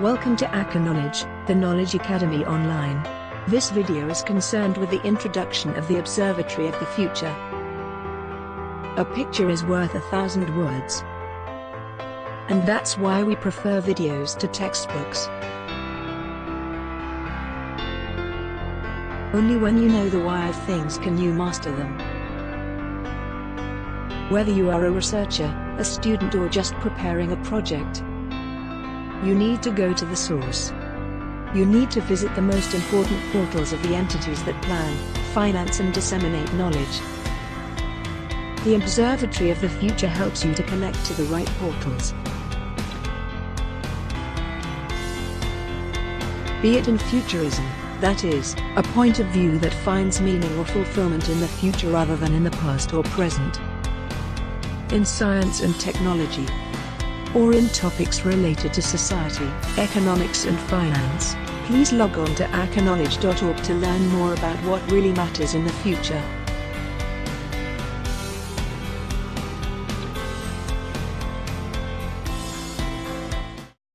Welcome to ACOKnowledge, the Knowledge Academy online. This video is concerned with the introduction of the Observatory of the future. A picture is worth 1,000 words. And that's why we prefer videos to textbooks. Only when you know the why of things can you master them. Whether you are a researcher, a student or just preparing a project, you need to go to the source. You need to visit the most important portals of the entities that plan, finance and disseminate knowledge. The Observatory of the Future helps you to connect to the right portals. Be it in futurism, that is, a point of view that finds meaning or fulfillment in the future rather than in the past or present. In science and technology, or in topics related to society, economics and finance, please log on to ACOKnowledge.org to learn more about what really matters in the future.